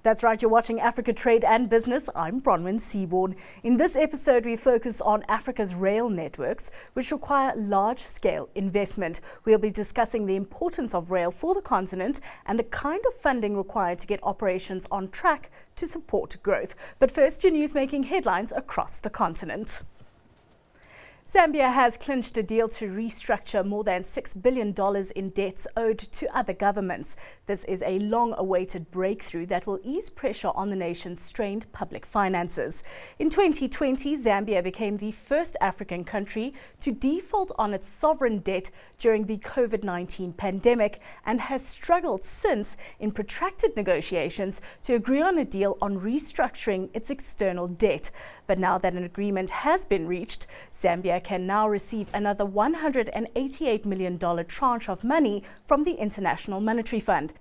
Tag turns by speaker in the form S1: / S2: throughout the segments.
S1: That's right, you're watching Africa Trade and Business. I'm Bronwyn Seaborn. In this episode, we focus on Africa's rail networks, which require large-scale investment. We'll be discussing the importance of rail for the continent and the kind of funding required to get operations on track to support growth. But first, your news making headlines across the continent. Zambia has clinched a deal to restructure more than $6 billion in debts owed to other governments. This is a long-awaited breakthrough that will ease pressure on the nation's strained public finances. In 2020, Zambia became the first African country to default on its sovereign debt during the COVID-19 pandemic and has struggled since in protracted negotiations to agree on a deal on restructuring its external debt. But now that an agreement has been reached, Zambia can now receive another $188 million tranche of money from the International Monetary Fund.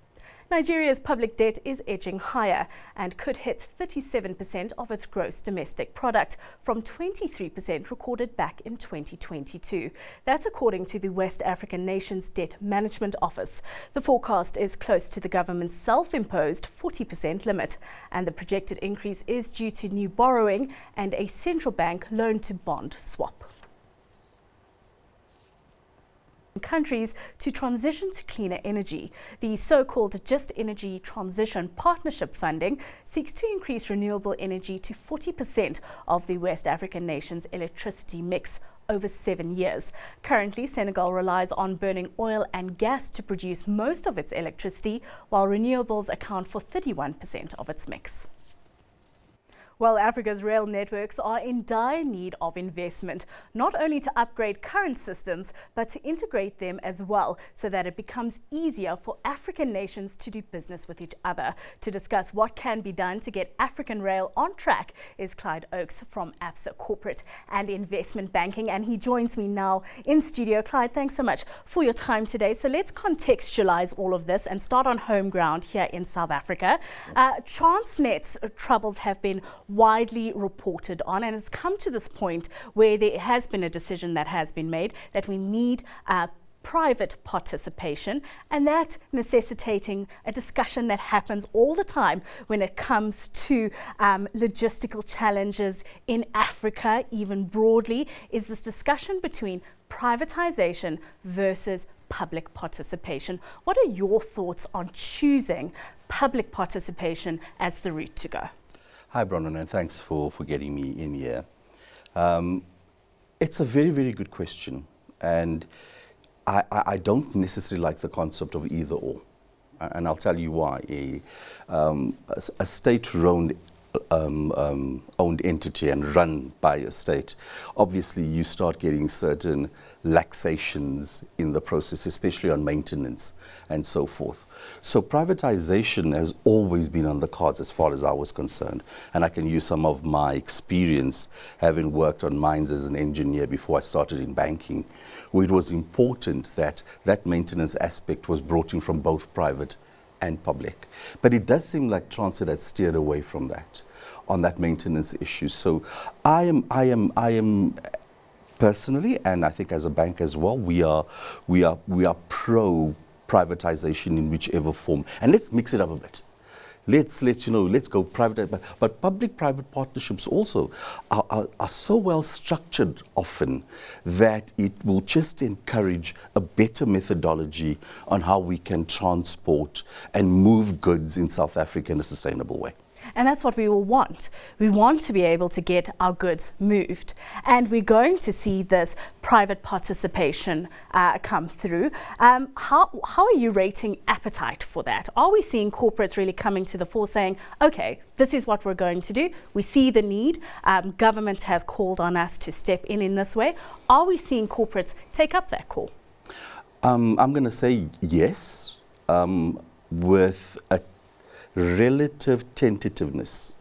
S1: Nigeria's public debt is edging higher and could hit 37% of its gross domestic product from 23% recorded back in 2022. That's according to the West African nation's Debt Management Office. The forecast is close to the government's self-imposed 40% limit, and the projected increase is due to new borrowing and a central bank loan-to-bond swap. Countries to transition to cleaner energy. The so-called Just Energy Transition Partnership funding seeks to increase renewable energy to 40% of the West African nation's electricity mix over 7 years. Currently, Senegal relies on burning oil and gas to produce most of its electricity, while renewables account for 31% of its mix. Well, Africa's rail networks are in dire need of investment, not only to upgrade current systems, but to integrate them as well, so that it becomes easier for African nations to do business with each other. To discuss what can be done to get African rail on track is Clyde Oakes from Absa Corporate and Investment Banking, and he joins me now in studio. Clyde, thanks so much for your time today. So let's contextualize all of this and start on home ground here in South Africa. Transnet's troubles have been widely reported on, and it's come to this point where there has been a decision that has been made that we need private participation, and that necessitating a discussion that happens all the time when it comes to logistical challenges in Africa, even broadly, is this discussion between privatization versus public participation. What are your thoughts on choosing public participation as the route to go?
S2: Hi, Bronwyn, and thanks for getting me in here. It's a very, very good question, and I don't necessarily like the concept of either or, and I'll tell you why. A state-owned entity and run by a state, obviously you start getting certain laxations in the process, especially on maintenance and so forth. So privatization has always been on the cards as far as I was concerned, and I can use some of my experience having worked on mines as an engineer before I started in banking, where it was important that that maintenance aspect was brought in from both private and public. But it does seem like Transnet had steered away from that on that maintenance issue. So I am personally, and I think as a bank as well, we are pro privatization in whichever form. And let's mix it up a bit. Let's go private, but public-private partnerships also are so well structured often that it will just encourage a better methodology on how we can transport and move goods in South Africa in a sustainable way.
S1: And that's what we all want. We want to be able to get our goods moved. And we're going to see this private participation come through. How are you rating appetite for that? Are we seeing corporates really coming to the fore saying, okay, this is what we're going to do. We see the need. Government has called on us to step in this way. Are we seeing corporates take up that call?
S2: I'm going to say yes, with a relative tentativeness,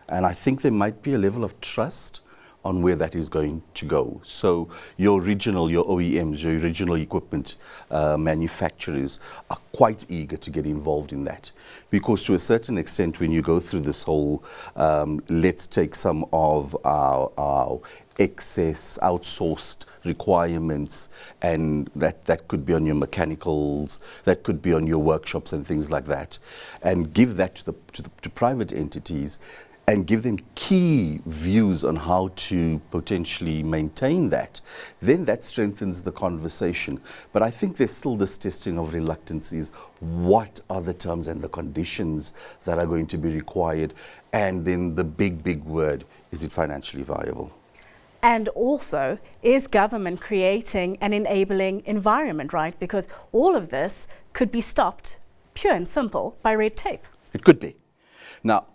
S2: and I think there might be a level of trust on where that is going to go. So your OEMs, your original equipment manufacturers are quite eager to get involved in that, because to a certain extent, when you go through this whole let's take some of our excess outsourced requirements, and that could be on your mechanicals, that could be on your workshops and things like that, and give that to private entities, and give them key views on how to potentially maintain that, then that strengthens the conversation. But I think there's still this testing of reluctancies. What are the terms and the conditions that are going to be required? And then the big word, is it financially viable?
S1: And also, is government creating an enabling environment, right? Because all of this could be stopped, pure and simple, by red tape.
S2: It could be. Now,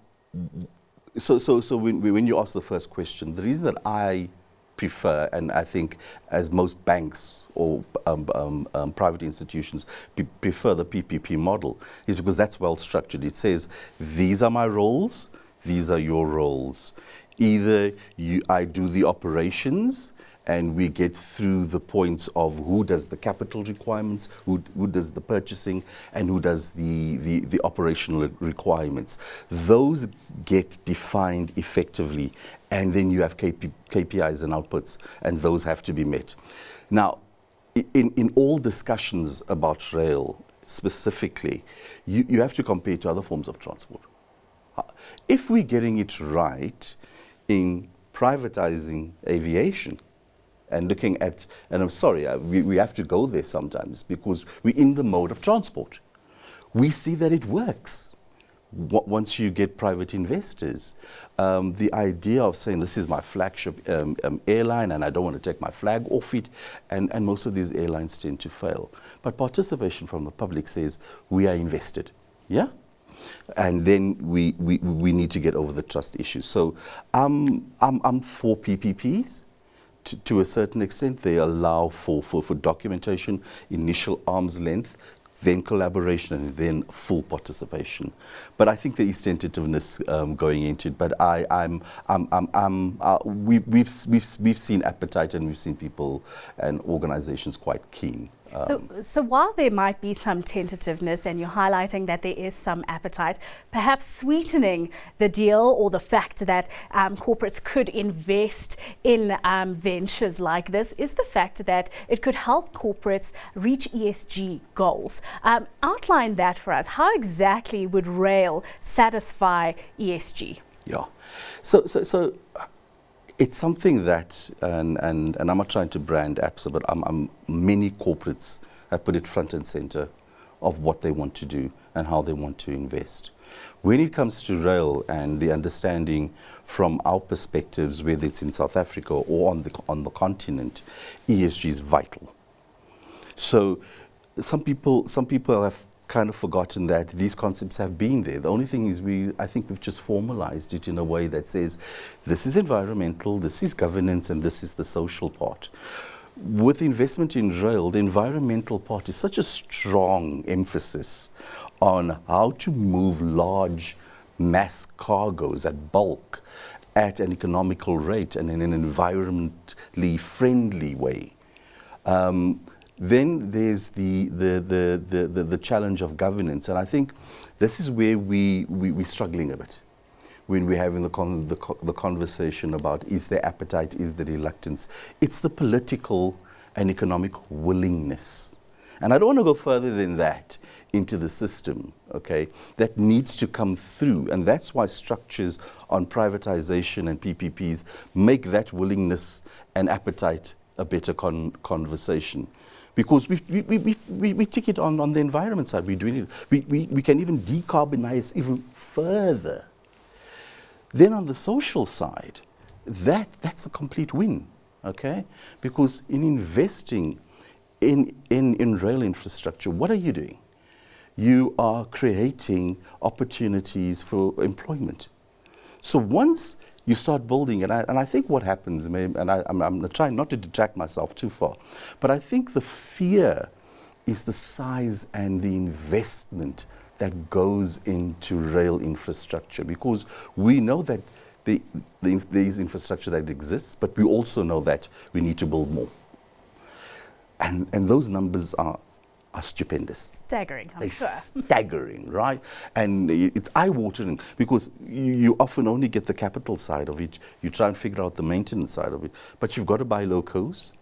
S2: so when you ask the first question, the reason that I prefer, and I think as most banks or private institutions prefer the PPP model, is because that's well structured. It says, these are my roles, these are your roles. Either I do the operations and we get through the points of who does the capital requirements, who does the purchasing, and who does the operational requirements. Those get defined effectively, and then you have KPIs and outputs, and those have to be met. Now, in all discussions about rail specifically, you have to compare to other forms of transport. If we're getting it right in privatizing aviation, and looking at, and I'm sorry, we have to go there sometimes because we're in the mode of transport. We see that it works once you get private investors. The idea of saying this is my flagship airline and I don't want to take my flag off it, and most of these airlines tend to fail. But participation from the public says we are invested, yeah? And then we need to get over the trust issue. So I'm for PPPs. To a certain extent, they allow for documentation, initial arm's length, then collaboration, and then full participation. But I think there is tentativeness going into it. But we've seen appetite, and we've seen people and organizations quite keen.
S1: So while there might be some tentativeness, and you're highlighting that there is some appetite, perhaps sweetening the deal or the fact that corporates could invest in ventures like this is the fact that it could help corporates reach ESG goals. Outline that for us. How exactly would rail satisfy ESG?
S2: Yeah. So it's something that, and I'm not trying to brand Absa, but many corporates have put it front and center of what they want to do and how they want to invest. When it comes to rail and the understanding from our perspectives, whether it's in South Africa or on the continent, ESG is vital. So some people have kind of forgotten that these concepts have been there. The only thing is I think we've just formalized it in a way that says this is environmental, this is governance, and this is the social part. With investment in rail, the environmental part is such a strong emphasis on how to move large mass cargoes at bulk at an economical rate and in an environmentally friendly way. Then there's the challenge of governance, and I think this is where we're struggling a bit when we're having the conversation about is there appetite, is there reluctance. It's the political and economic willingness. And I don't want to go further than that into the system, okay, that needs to come through. And that's why structures on privatization and PPPs make that willingness and appetite a better conversation. Because we tick it on the environment side. We're doing it. We can even decarbonize even further. Then on the social side, that's a complete win, okay? Because in investing in rail infrastructure, what are you doing? You are creating opportunities for employment. So once you start building, and I think what happens, and I'm trying not to detract myself too far, but I think the fear is the size and the investment that goes into rail infrastructure, because we know that there is infrastructure that exists, but we also know that we need to build more. And those numbers are stupendous.
S1: Staggering, I'm
S2: They're
S1: sure.
S2: staggering, right? And it's eye-watering because you often only get the capital side of it. You try and figure out the maintenance side of it. But you've got to buy locos.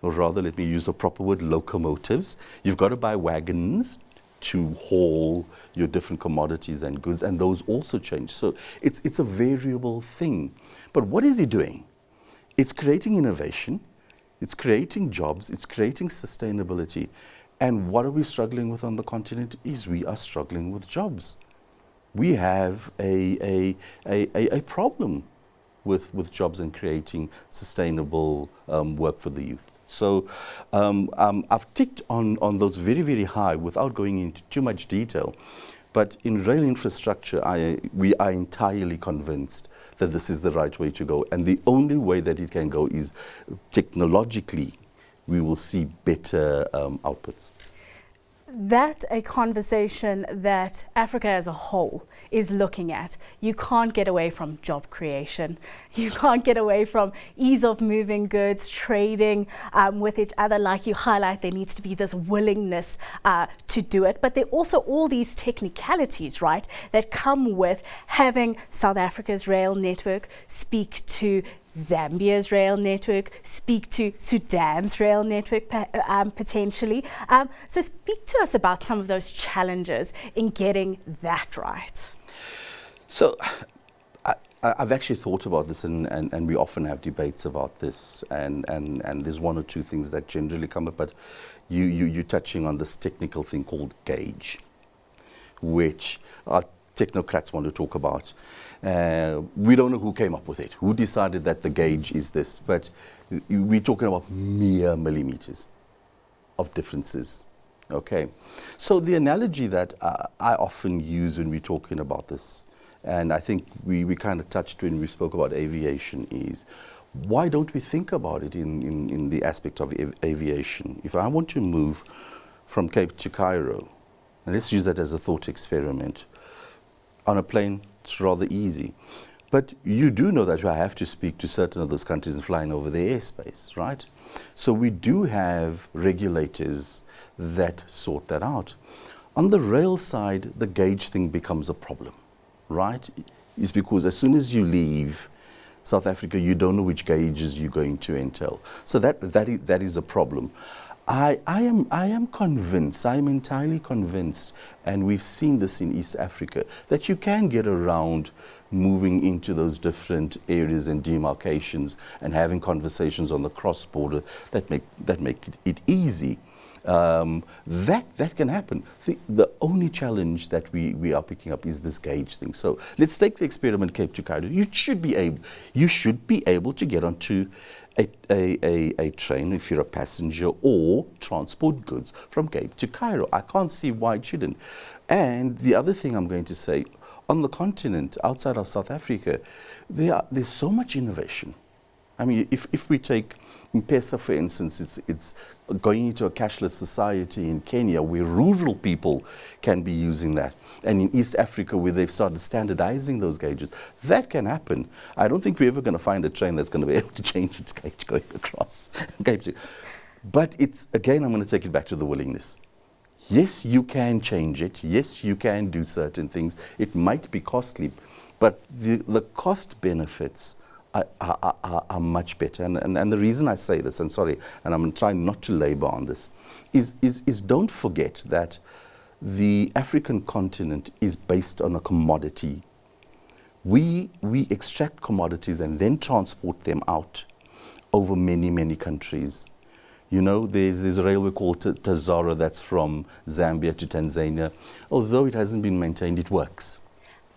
S2: or rather, let me use a proper word, locomotives. You've got to buy wagons to haul your different commodities and goods, and those also change. So it's a variable thing. But what is he doing? It's creating innovation, it's creating jobs, it's creating sustainability. And what are we struggling with on the continent is we are struggling with jobs. We have a problem with jobs and creating sustainable work for the youth. So I've ticked on those very, very high without going into too much detail. But in rail infrastructure, we are entirely convinced that this is the right way to go. And the only way that it can go is technologically, we will see better outputs.
S1: That a conversation that Africa as a whole is looking at. You can't get away from job creation. You can't get away from ease of moving goods, trading with each other. Like you highlight, there needs to be this willingness to do it. But there are also all these technicalities, right, that come with having South Africa's rail network speak to Zambia's rail network, speak to Sudan's rail network potentially. So speak to us about some of those challenges in getting that right.
S2: So I've actually thought about this, and we often have debates about this, and there's one or two things that generally come up, but you're touching on this technical thing called gauge, which technocrats want to talk about. We don't know who came up with it, who decided that the gauge is this, but we're talking about mere millimeters of differences. Okay, so the analogy that I often use when we're talking about this, and I think we kind of touched when we spoke about aviation, is why don't we think about it in the aspect of aviation? If I want to move from Cape to Cairo, and let's use that as a thought experiment, on a plane, it's rather easy. But you do know that I have to speak to certain of those countries and flying over their airspace, right? So we do have regulators that sort that out. On the rail side, the gauge thing becomes a problem, right? It's because as soon as you leave South Africa, you don't know which gauges you're going to entail. So that is a problem. I am convinced, I am entirely convinced, and we've seen this in East Africa, that you can get around moving into those different areas and demarcations and having conversations on the cross-border that make it easy. That can happen. The only challenge that we are picking up is this gauge thing. So let's take the experiment Cape to Cairo. You should be able to get onto a train if you're a passenger or transport goods from Cape to Cairo. I can't see why it shouldn't. And the other thing I'm going to say, on the continent outside of South Africa, there's so much innovation. I mean, if we take M-Pesa, for instance, it's going into a cashless society in Kenya where rural people can be using that. And in East Africa where they've started standardizing those gauges. That can happen. I don't think we're ever going to find a train that's going to be able to change its gauge going across. But it's, again, I'm going to take it back to the willingness. Yes, you can change it. Yes, you can do certain things. It might be costly, but the cost benefits are much better. And the reason I say this, and sorry, and I'm trying not to labor on this, is don't forget that the African continent is based on a commodity. We extract commodities and then transport them out over many, many countries. You know, there's a railway called Tazara that's from Zambia to Tanzania. Although it hasn't been maintained, it works.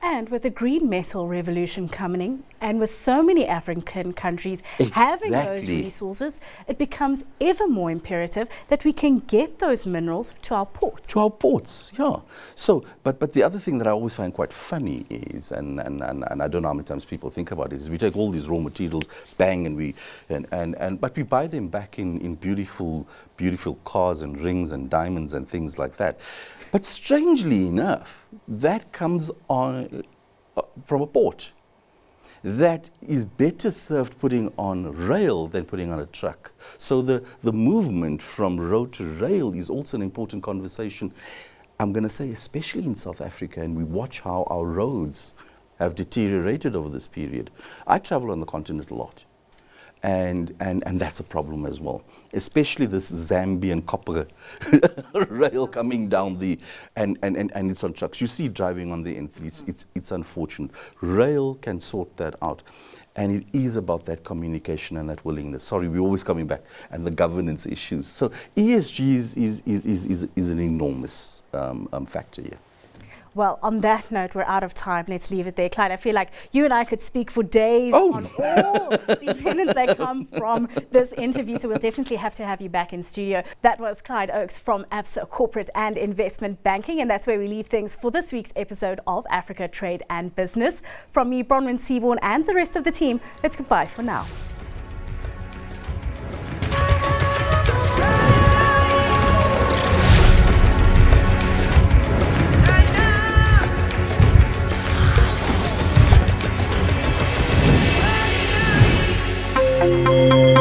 S1: And with the green metal revolution coming, and with so many African countries having those resources, it becomes ever more imperative that we can get those minerals to our ports.
S2: To our ports, yeah. So, but the other thing that I always find quite funny is, and I don't know how many times people think about it, is we take all these raw materials, bang, but we buy them back in beautiful cars and rings and diamonds and things like that. But strangely enough, that comes on from a port that is better served putting on rail than putting on a truck. So the movement from road to rail is also an important conversation. I'm going to say especially in South Africa, and we watch how our roads have deteriorated over this period. I travel on the continent a lot. And that's a problem as well, especially this Zambian copper rail coming down and it's on trucks. You see it driving on the N3. It's unfortunate. Rail can sort that out. And it is about that communication and that willingness. Sorry, we're always coming back. And the governance issues. So ESG is an enormous factor here.
S1: Well, on that note, we're out of time. Let's leave it there. Clyde, I feel like you and I could speak for days on all the tenets that come from this interview, so we'll definitely have to have you back in studio. That was Clyde Oakes from Absa Corporate and Investment Banking, and that's where we leave things for this week's episode of Africa Trade and Business. From me, Bronwyn Seaborn, and the rest of the team, it's goodbye for now. Thank you.